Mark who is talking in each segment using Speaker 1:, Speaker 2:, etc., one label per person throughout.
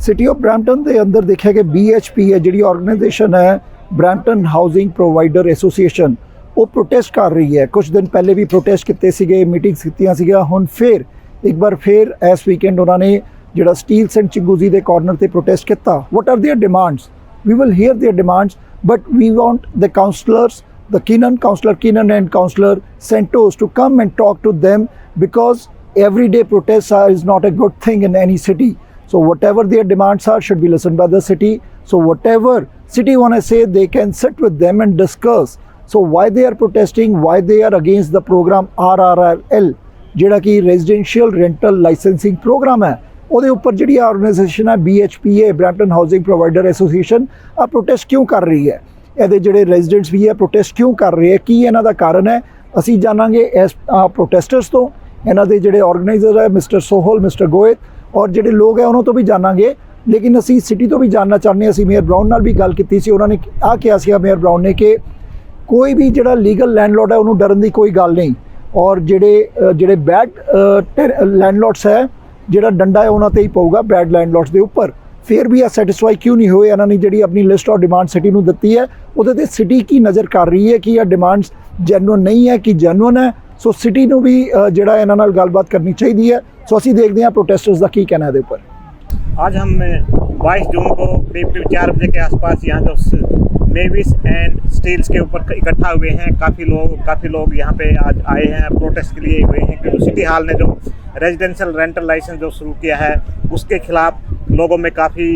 Speaker 1: City of Brampton के अंदर देखा कि BHP है जी ऑर्गेनाइजेशन है ब्रैम्पटन हाउसिंग प्रोवाइडर एसोसीएशन वो प्रोटेस्ट कर रही है। कुछ दिन पहले भी प्रोटेस्ट किए सीगे, मीटिंग्स कीतियां सीगियां। हुण फिर एक बार फिर इस वीकेंड उन्होंने जिहड़ा स्टील्स एंड चिंगूजी के कॉर्नर से प्रोटेस्ट किया। What are their demands? We will hear their demands, but we want the councillors, the Councillor Keenan and Councillor Santos to come and talk to them, because everyday protests is not a good thing in any city. So whatever their demands are should be listened by the city. So whatever city want to say, they can sit with them and discuss. So why they are protesting, why they are against the program RRL, ਜਿਹੜਾ कि residential rental licensing programme है, ਉਹਦੇ ਉੱਪਰ ਜਿਹੜੀ organisation ਹੈ BHPA Brampton housing provider association ਆ protest ਕਿਉਂ ਕਰ ਰਹੀ ਹੈ। ਇਹਦੇ ਜਿਹੜੇ ਰੈਜ਼ੀਡੈਂਟਸ ਵੀ ਹੈ ਪ੍ਰੋਟੈਸਟ ਕਿਉਂ ਕਰ ਰਹੇ ਹੈ, ਕੀ ਇਹਨਾਂ ਦਾ ਕਾਰਨ ਹੈ, ਅਸੀਂ ਜਾਣਾਂਗੇ ਇਸ ਪ੍ਰੋਟੈਸਟਰਸ ਤੋਂ। ਇਹਨਾਂ ਦੇ ਜਿਹੜੇ ਆਰਗੇਨਾਈਜ਼ਰ ਹੈ ਮਿਸਟਰ ਸੋਹਲ, ਮਿਸਟਰ ਗੋਇਤ ਔਰ ਜਿਹੜੇ ਲੋਕ ਹੈ ਉਹਨਾਂ ਤੋਂ ਵੀ ਜਾਣਾਂਗੇ। ਲੇਕਿਨ ਅਸੀਂ ਸਿਟੀ ਤੋਂ ਵੀ ਜਾਣਨਾ ਚਾਹੁੰਦੇ ਹਾਂ। ਅਸੀਂ ਮੇਅਰ ਬਰਾਊਨ ਨਾਲ ਵੀ ਗੱਲ ਕੀਤੀ ਸੀ, ਉਹਨਾਂ ਨੇ ਆਹ ਕਿਹਾ ਸੀ ਮੇਅਰ ਬਰਾਊਨ ਨੇ ਕਿ ਕੋਈ ਵੀ ਜਿਹੜਾ ਲੀਗਲ ਲੈਂਡਲੋਰਡ ਹੈ ਉਹਨੂੰ ਡਰਨ ਦੀ ਕੋਈ ਗੱਲ ਨਹੀਂ, ਔਰ ਜਿਹੜੇ ਬੈਡ ਲੈਂਡਲੋਰਡਸ ਹੈ ਜਿਹੜਾ ਡੰਡਾ ਹੈ ਉਹਨਾਂ ਤੇ ਹੀ ਪਊਗਾ, ਬੈਡ ਲੈਂਡਲੋਰਡਸ ਦੇ ਉੱਪਰ। फिर भी सैटिस्फाई क्यों नहीं हुए? इन्होंने जी अपनी लिस्ट और डिमांड सिटी को दी है, वो सिटी की नज़र कर रही है कि यह डिमांड्स जैनुअन नहीं है कि जैनुअन है। सो सिटी को भी जोड़ा इन्होंने गलबात करनी चाहिए है। सो असी देखते हैं प्रोटेस्टर्स का की कहना है ऊपर।
Speaker 2: आज हम 22 जून को करीब 4 बजे के आसपास यहाँ जो मेविस एंड स्टील्स के ऊपर इकट्ठा हुए हैं। काफ़ी लोग यहाँ पे आज आए हैं, प्रोटेस्ट के लिए हुए हैं, क्योंकि सिटी हॉल ने जो रेजिडेंशियल रेंटल लाइसेंस जो शुरू किया है उसके खिलाफ लोगों में काफ़ी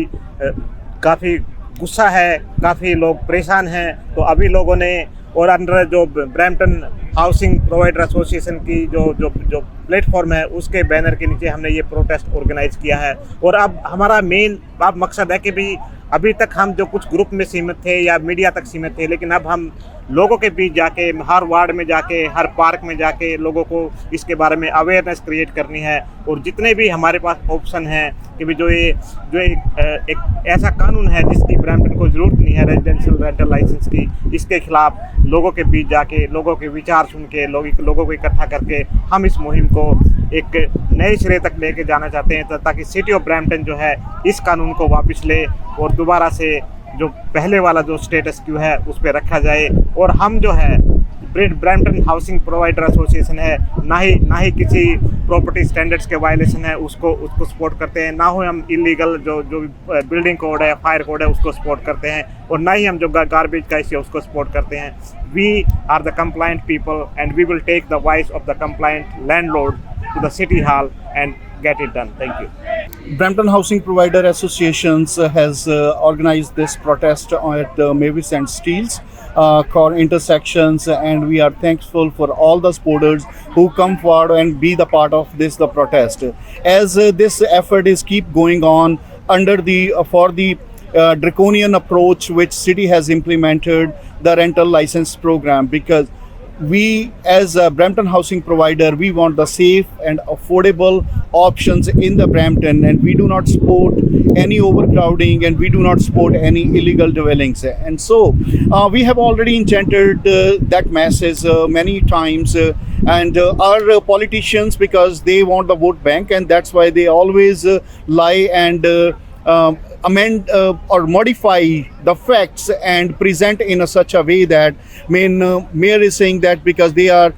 Speaker 2: गुस्सा है, काफ़ी लोग परेशान हैं। तो अभी लोगों ने और अंडर जो ब्रैम्पटन हाउसिंग प्रोवाइडर एसोसिएशन की जो प्लेटफॉर्म है उसके बैनर के नीचे हमने ये प्रोटेस्ट ऑर्गेनाइज किया है। और अब हमारा मेन मकसद है कि भाई अभी तक हम जो कुछ ग्रुप में सीमित थे या मीडिया तक सीमित थे, लेकिन अब हम लोगों के बीच जाके, हर वार्ड में जाके, हर पार्क में जाके लोगों को इसके बारे में अवेयरनेस क्रिएट करनी है। और जितने भी हमारे पास ऑप्शन हैं कि भी जो एक ऐसा कानून है जिसकी ब्रैम्पटन को ज़रूरत नहीं है रेजिडेंशियल रेंटल लाइसेंस की, इसके खिलाफ लोगों के बीच जाके, लोगों के विचार सुन के, लोगों को इकट्ठा करके हम इस मुहिम को एक नए सिरे तक लेके जाना चाहते हैं, ताकि सिटी ऑफ ब्रैम्पटन जो है इस कानून को वापस ले और दोबारा से जो पहले वाला जो स्टेटस क्यू है उस पर रखा जाए। और हम जो है ब्रैम्पटन हाउसिंग प्रोवाइडर एसोसिएशन है, ना ही किसी प्रॉपर्टी स्टैंडर्ड्स के वायलेशन है उसको सपोर्ट करते हैं, ना हो हम इलीगल जो बिल्डिंग कोड है, फायर कोड है उसको सपोर्ट करते हैं, और ना ही हम जो गार्बेज का इश्यू है उसको सपोर्ट करते हैं। We are the complaint people and we will take the voice of the complaint landlord to the city hall and get it done. Thank you.
Speaker 3: Brampton Housing Provider Associations has organized this protest at Mavis and Steels core intersections, and we are thankful for all the supporters who come forward and be the part of the protest. As this effort is keep going on under for the draconian approach which city has implemented the rental license program, because we as a Brampton housing provider, we want the safe and affordable options in the Brampton, and we do not support any overcrowding and we do not support any illegal dwellings. And so we have already enchanted that message many times, and our politicians, because they want the vote bank, and that's why they always lie and amend or modify the facts and present in such a way that mayor is saying that because they are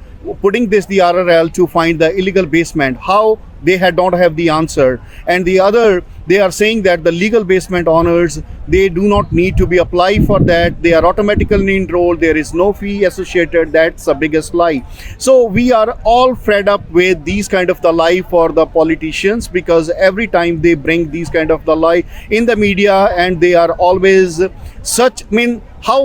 Speaker 3: putting the RRL to find the illegal basement, how they don't have the answer. And the other, they are saying that the legal basement owners, they do not need to be apply for that, they are automatically enrolled, there is no fee associated. That's the biggest lie. So we are all fed up with these kind of the lie for the politicians, because every time they bring these kind of the lie in the media, and they are always such,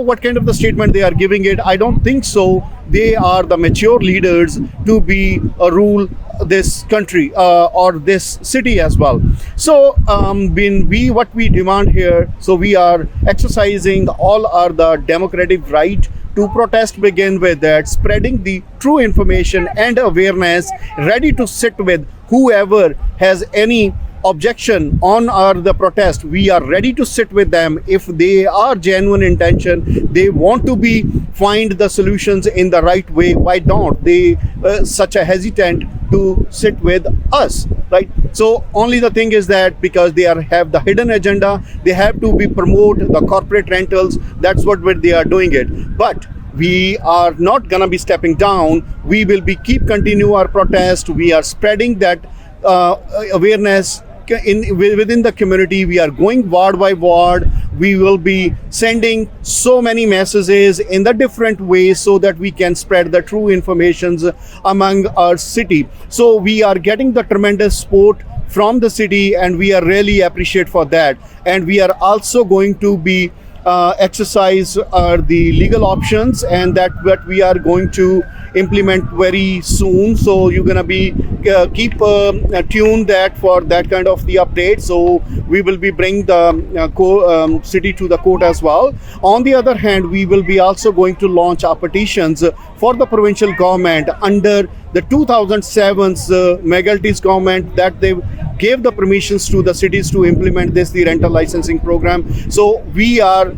Speaker 3: what kind of the statement they are giving it, I don't think so. They are the mature leaders to be rule this country or this city as well. So what we demand here, so we are exercising all our the democratic right to protest, begin with that, spreading the true information and awareness, ready to sit with whoever has any objection on the protest, we are ready to sit with them. If they are genuine intention, they want to be find the solutions in the right way, why don't they such a hesitant to sit with us, right? So only the thing is that because they have the hidden agenda, they have to be promote the corporate rentals. That's what they are doing it. But we are not gonna be stepping down. We will be keep continue our protest. We are spreading that awareness within the community. We are going ward by ward. We will be sending so many messages in the different ways so that we can spread the true informations among our city. So we are getting the tremendous support from the city, and we are really appreciate for that. And we are also going to be exercise the legal options, and that what we are going to implement very soon. So you're gonna be keep tuned that for that kind of the update. So we will be bring the city to the court as well. On the other hand, we will be also going to launch our petitions for the provincial government under the 2007's Megalties government, that they gave the permissions to the cities to implement the rental licensing program. So we are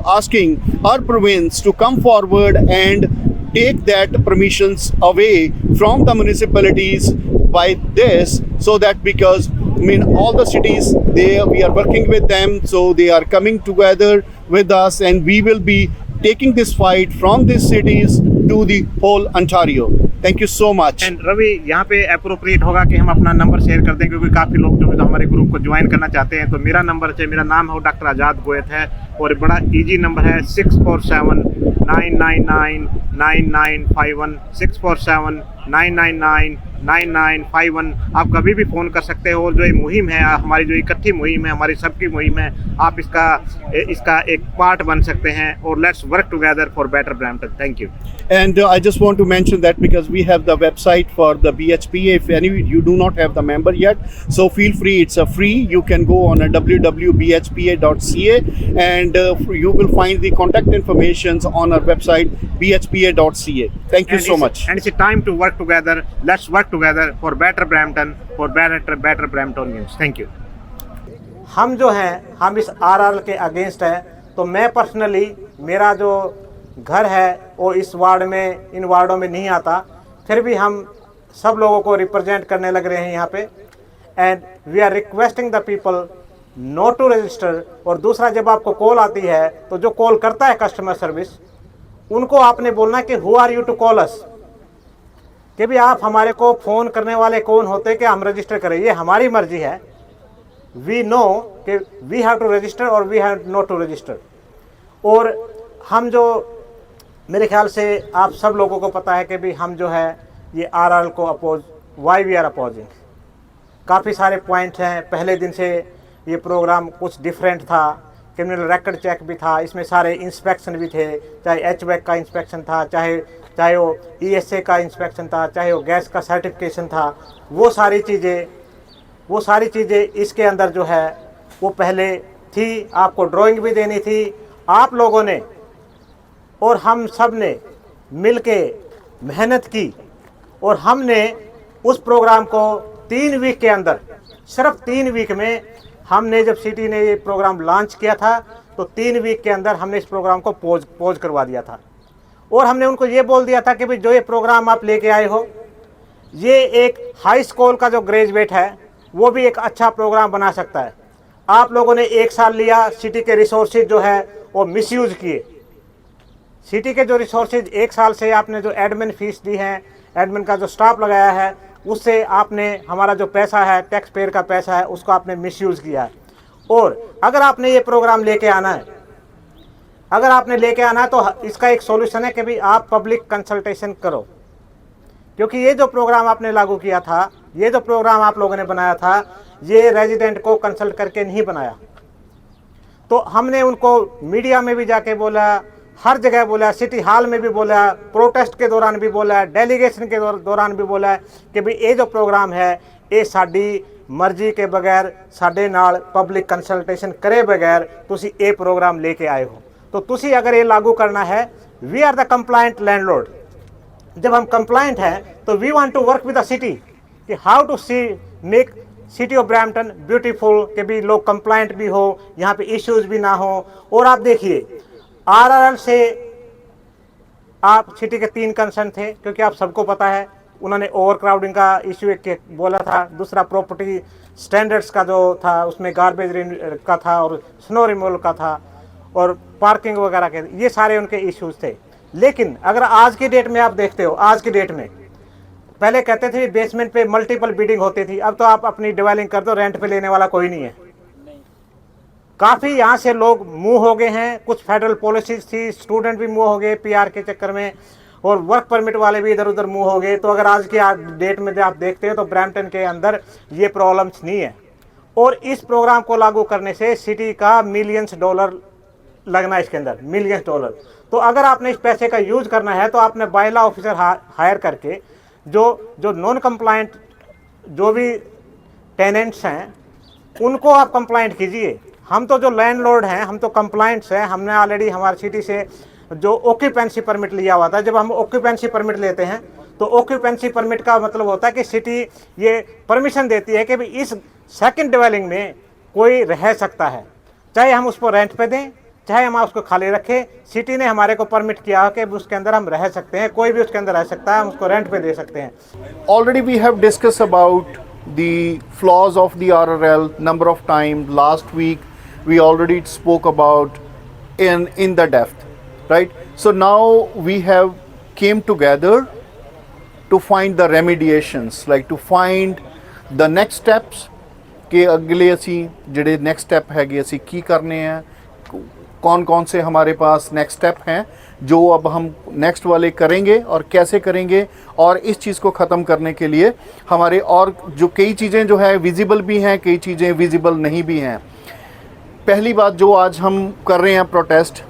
Speaker 3: asking our province to come forward and take that permissions away from the municipalities by this, so that because all the cities, we are working with them, so they are coming together with us, and we will be taking this fight from these cities to the whole Ontario. Thank you so much.
Speaker 2: And Ravi, यहाँ पे appropriate होगा कि हम अपना number share कर दें, क्योंकि काफ़ी लोग जो है हमारे ग्रुप को ज्वाइन करना चाहते हैं। तो मेरा नंबर है, मेरा नाम है डॉक्टर आज़ाद गोयत है, और बड़ा इजी नंबर है 647-999-9951 647-999-9951। आप कभी भी फ़ोन कर सकते हो। जो ये मुहिम है, हमारी जो इकट्ठी मुहिम है, हमारी सबकी मुहिम है, आप इसका एक पार्ट बन सकते हैं। और let's work together for better Brampton. Thank you.
Speaker 3: And I just want to mention that because we have the website for the BHPA, if any you do not have the member yet, so feel free, it's a free. You can go on www.bhpa.ca, and you will find the contact informations on our website bhpa.ca. Thank you so much.
Speaker 2: And it's time to work together. Let's work together for better Brampton, for better Bramptonians. Thank you.
Speaker 4: हम जो हैं, हम इस RR के against हैं। तो मैं personally, मेरा जो घर है वो इस वार्ड में, इन वार्डों में नहीं आता, फिर भी हम सब लोगों को रिप्रेजेंट करने लग रहे हैं यहाँ पे। And we are requesting the people not to register. और दूसरा, जब आपको कॉल आती है तो जो कॉल करता है कस्टमर सर्विस, उनको आपने बोलना कि who are you to call us, कि भी आप हमारे को फ़ोन करने वाले कौन होते कि हम रजिस्टर करें। ये हमारी मर्जी है। वी नो कि वी हैव टू रजिस्टर और we have not to register. और हम जो, मेरे ख्याल से आप सब लोगों को पता है कि भी हम जो है ये आरआर को oppose, why we are opposing. काफ़ी सारे पॉइंट हैं। पहले दिन से ये प्रोग्राम कुछ डिफरेंट था। क्रिमिनल रिकॉर्ड चेक भी था, इसमें सारे इंस्पेक्शन भी थे, चाहे एचवैक का इंस्पेक्शन था, चाहे वो ईएसए का इंस्पेक्शन था, चाहे वो गैस का सर्टिफिकेशन था। वो सारी चीज़ें इसके अंदर जो है वो पहले थी। आपको ड्राइंग भी देनी थी। आप लोगों ने और हम सब ने मिल के मेहनत की, और हमने उस प्रोग्राम को 3 वीक के अंदर, सिर्फ 3 वीक में, हमने जब सिटी ने ये प्रोग्राम लॉन्च किया था तो 3 वीक के अंदर हमने इस प्रोग्राम को पोज करवा दिया था। और हमने उनको ये बोल दिया था कि भाई जो ये प्रोग्राम आप लेके आए हो, ये एक हाई स्कूल का जो ग्रेजुएट है वो भी एक अच्छा प्रोग्राम बना सकता है। आप लोगों ने 1 साल लिया, सिटी के रिसोर्सेज जो है वो मिसयूज़ किए। सिटी के जो रिसोर्सेज 1 साल से आपने जो एडमिन फीस दी है, एडमिन का जो स्टाफ लगाया है, उससे आपने हमारा जो पैसा है, टैक्स पेयर का पैसा है, उसको आपने मिसयूज़ किया है। और अगर आपने ये प्रोग्राम लेके आना है, तो इसका एक सॉल्यूशन है कि भाई आप पब्लिक कंसल्टेशन करो। क्योंकि ये जो प्रोग्राम आपने लागू किया था, ये जो प्रोग्राम आप लोगों ने बनाया था, ये रेजिडेंट को कंसल्ट करके नहीं बनाया। तो हमने उनको मीडिया में भी जाके बोला, हर जगह बोला, सिटी हॉल में भी बोला, प्रोटेस्ट के दौरान भी बोला, डेलीगेशन के दौरान भी बोला कि भाई ये जो प्रोग्राम है ये साडी मर्जी के बगैर, साडे नाल पब्लिक कंसल्टेशन करे बगैर तुसी ये प्रोग्राम लेके आए हो। तो तुसी अगर ये लागू करना है, we are the complaint landlord. जब हम कंप्लाइंट हैं तो we want to work with the city कि how to see make city of Brampton beautiful, कि भी लोग कंप्लाइंट भी हो, यहाँ पे इश्यूज भी ना हो। और आप देखिए आरआरएल से आप सिटी के 3 कंसर्न थे, क्योंकि आप सबको पता है उन्होंने ओवर क्राउडिंग का इशू एक बोला था, दूसरा प्रॉपर्टी स्टैंडर्ड्स का जो था उसमें गार्बेज का था, और स्नो रिमूवल का था, और पार्किंग वगैरह के, ये सारे उनके इश्यूज थे। लेकिन अगर आज की डेट में आप देखते हो, आज की डेट में पहले कहते थे बेसमेंट पे मल्टीपल बिडिंग होती थी, अब तो आप अपनी डिवेलिंग कर दो, रेंट पे लेने वाला कोई नहीं है। काफ़ी यहाँ से लोग मूव हो गए हैं, कुछ फेडरल पॉलिसीज थी, स्टूडेंट भी मूव हो गए पीआर के चक्कर में, और वर्क परमिट वाले भी इधर उधर मूव हो गए। तो अगर आज की डेट में आप देखते हो तो ब्रैम्पटन के अंदर ये प्रॉब्लम्स नहीं है। और इस प्रोग्राम को लागू करने से सिटी का मिलियंस डॉलर लगना है इसके अंदर, मिलियंस डॉलर। तो अगर आपने इस पैसे का यूज करना है तो आपने बायला ऑफिसर हायर करके जो नॉन कंप्लाइंट जो भी टेनेंट्स हैं उनको आप कंप्लाइंट कीजिए। हम तो जो लैंडलॉर्ड हैं हम तो कंप्लाइंट्स हैं, हमने ऑलरेडी हमारी सिटी से जो ऑक्यूपेंसी परमिट लिया हुआ था। जब हम ऑक्यूपेंसी परमिट लेते हैं तो ऑक्यूपेंसी परमिट का मतलब होता है कि सिटी ये परमिशन देती है कि भाई इस सेकंड डिवेलिंग में कोई रह सकता है, चाहे हम उसको रेंट पे दें चाहे हम उसको खाली रखें। सिटी ने हमारे को परमिट किया कि उसके अंदर हम रह सकते हैं, कोई भी उसके अंदर रह सकता है, हम उसको रेंट पे दे सकते हैं।
Speaker 3: Already we have discussed about the flaws of the RRL number of times. Last week we already spoke about in the depth, right? So now we have came together to find the remediations, like to find the next steps कि अगले असी जिहड़े next step हैगे असी की करने हैं, कौन कौन से हमारे पास नेक्स्ट स्टेप हैं जो अब हम नेक्स्ट वाले करेंगे और कैसे करेंगे, और इस चीज़ को ख़त्म करने के लिए हमारे और जो कई चीज़ें जो है विजिबल भी हैं, कई चीज़ें विजिबल नहीं भी हैं। पहली बात जो आज हम कर रहे हैं प्रोटेस्ट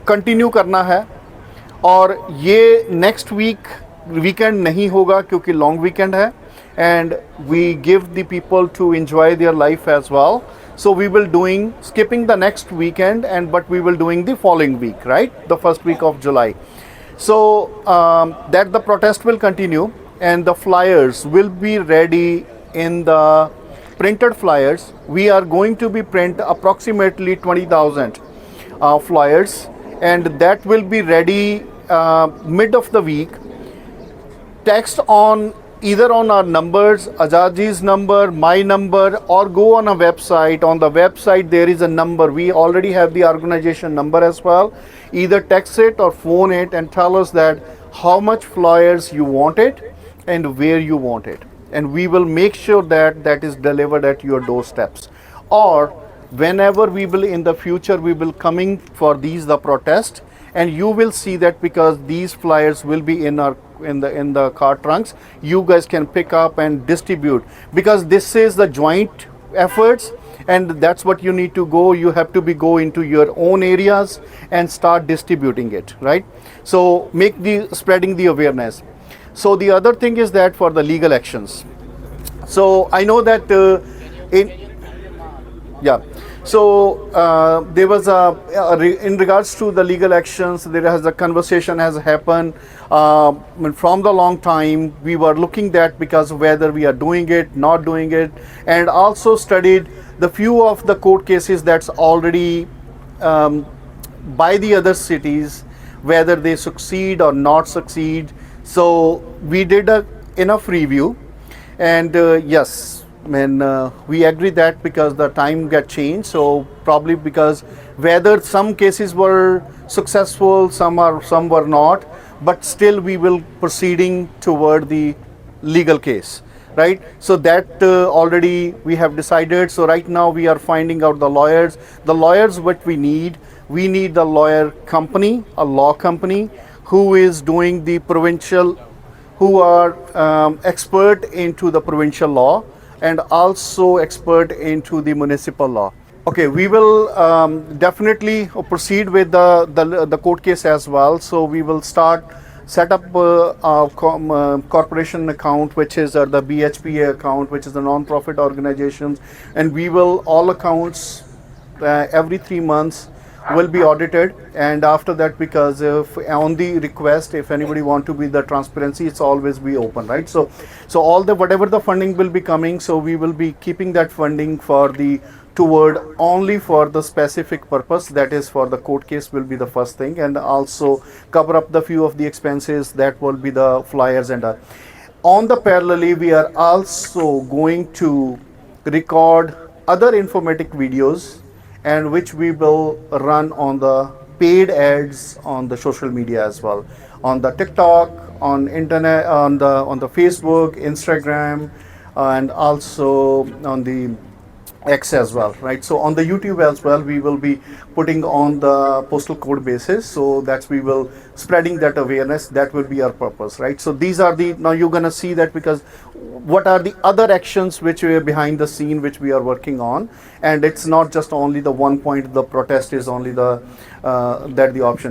Speaker 3: कंटिन्यू करना है, और ये नेक्स्ट वीकेंड नहीं होगा क्योंकि लॉन्ग वीकेंड है, and we give the people to enjoy their life as well. So we will skipping the next weekend, but we will doing the following week, right? The first week of July. So that the protest will continue, and the flyers will be ready in the printed flyers. We are going to be print approximately 20,000 flyers, and that will be ready mid of the week. Text on either on our numbers, Azaji's number, my number, or go on a website. On the website there is a number. We already have the organization number as well. Either text it or phone it and tell us that how much flyers you want it and where you want it, and we will make sure that that is delivered at your doorsteps. Or whenever we will in the future we will coming for these the protest, and you will see that because these flyers will be in our in the car trunks, you guys can pick up and distribute, because this is the joint efforts, and that's what you need to go. You have to go into your own areas and start distributing it, right? So make the spreading the awareness. So the other thing is that for the legal actions, so I know that so there was in regards to the legal actions, there has a conversation has happened from the long time. We were looking that because whether we are doing it, not doing it, and also studied the few of the court cases that's already by the other cities, whether they succeed or not succeed. So we did enough review, and yes, we agree that because the time got changed, so probably because whether some cases were successful, some were not, but still we will proceeding toward the legal case, right? So that already we have decided. So right now we are finding out the lawyers what we need the lawyer company, a law company who is doing the provincial, who are expert into the provincial law and also expert into the municipal law. Okay, we will definitely proceed with the court case as well. So we will set up a corporation account, which is the BHPA account, which is the non-profit organizations, and we will all accounts every 3 months will be audited, and after that, because if on the request, if anybody want to be the transparency, it's always be open, right? So all the whatever the funding will be coming, so we will be keeping that funding for the toward only for the specific purpose, that is for the court case will be the first thing, and also cover up the few of the expenses that will be the flyers and on the parallelly we are also going to record other informative videos, and which we will run on the paid ads on the social media as well, on the TikTok, on internet, on the Facebook, Instagram, and also on the X as well, right? So on the YouTube as well, we will be putting on the postal code basis, so that we will spreading that awareness. That will be our purpose, right? So these are the, now you're gonna see that, because what are the other actions which we are behind the scene which we are working on, and it's not just only the one point, the protest is only the that the option.